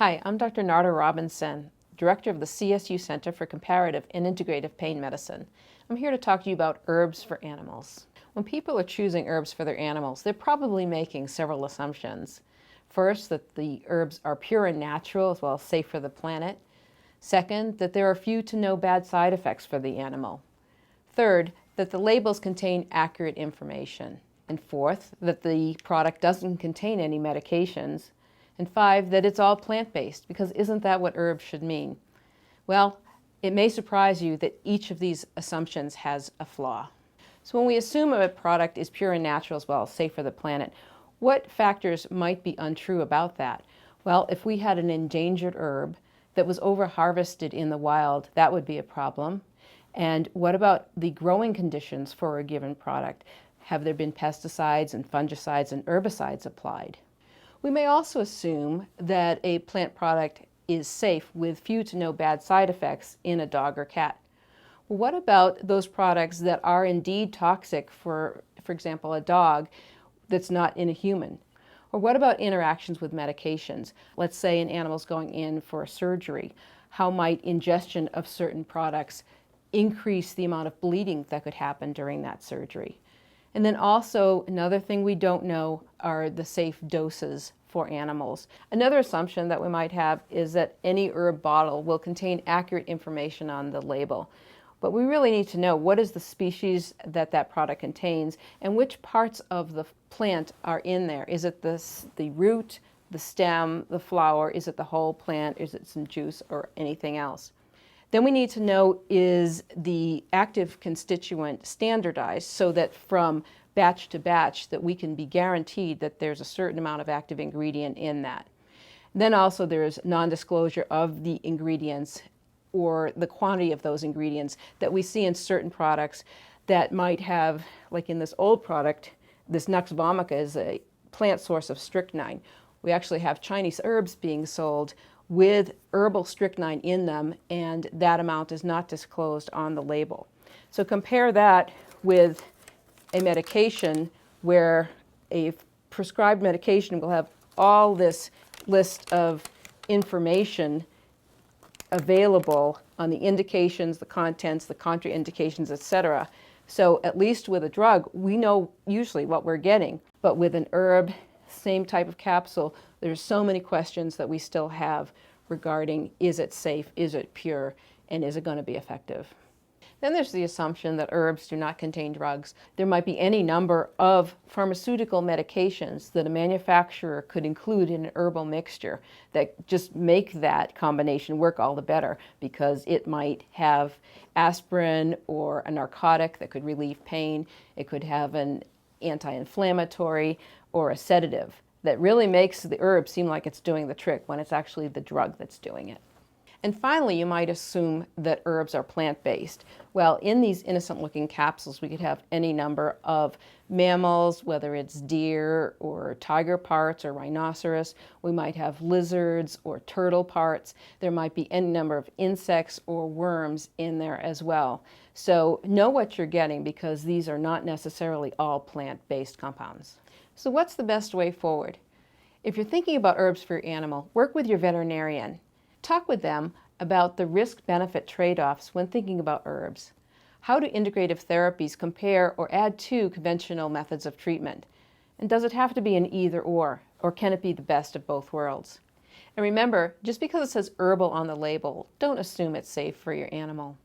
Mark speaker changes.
Speaker 1: Hi, I'm Dr. Narda Robinson, Director of the CSU Center for Comparative and Integrative Pain Medicine. I'm here to talk to you about herbs for animals. When people are choosing herbs for their animals, they're probably making several assumptions. First, that the herbs are pure and natural as well as safe for the planet. Second, that there are few to no bad side effects for the animal. Third, that the labels contain accurate information. And fourth, that the product doesn't contain any medications. And 5, that it's all plant-based, because isn't that what herbs should mean? Well, it may surprise you that each of these assumptions has a flaw. So when we assume a product is pure and natural as well as safe for the planet, what factors might be untrue about that? Well, if we had an endangered herb that was over-harvested in the wild, that would be a problem. And what about the growing conditions for a given product? Have there been pesticides and fungicides and herbicides applied? We may also assume that a plant product is safe with few to no bad side effects in a dog or cat. Well, what about those products that are indeed toxic for example, a dog that's not in a human? Or what about interactions with medications? Let's say an animal's going in for a surgery. How might ingestion of certain products increase the amount of bleeding that could happen during that surgery? And then also, another thing we don't know are the safe doses for animals. Another assumption that we might have is that any herb bottle will contain accurate information on the label. But we really need to know what is the species that product contains and which parts of the plant are in there. Is it the root, the stem, the flower? Is it the whole plant? Is it some juice or anything else? Then we need to know, is the active constituent standardized so that from batch to batch that we can be guaranteed that there's a certain amount of active ingredient in that. Then also there's non-disclosure of the ingredients or the quantity of those ingredients that we see in certain products that might have, like in this old product, this Nux vomica is a plant source of strychnine. We actually have Chinese herbs being sold with herbal strychnine in them, and that amount is not disclosed on the label. So compare that with a medication where a prescribed medication will have all this list of information available on the indications, the contents, the contraindications, etc. So at least with a drug, we know usually what we're getting. But with an herb, same type of capsule, there's so many questions that we still have regarding, is it safe, is it pure, and is it going to be effective? Then there's the assumption that herbs do not contain drugs. There might be any number of pharmaceutical medications that a manufacturer could include in an herbal mixture that just make that combination work all the better, because it might have aspirin or a narcotic that could relieve pain. It could have an anti-inflammatory or a sedative that really makes the herb seem like it's doing the trick when it's actually the drug that's doing it. And finally, you might assume that herbs are plant-based. Well, in these innocent-looking capsules, we could have any number of mammals, whether it's deer or tiger parts or rhinoceros. We might have lizards or turtle parts. There might be any number of insects or worms in there as well. So know what you're getting, because these are not necessarily all plant-based compounds. So what's the best way forward? If you're thinking about herbs for your animal, work with your veterinarian. Talk with them about the risk-benefit trade-offs when thinking about herbs. How do integrative therapies compare or add to conventional methods of treatment? And does it have to be an either-or can it be the best of both worlds? And remember, just because it says herbal on the label, don't assume it's safe for your animal.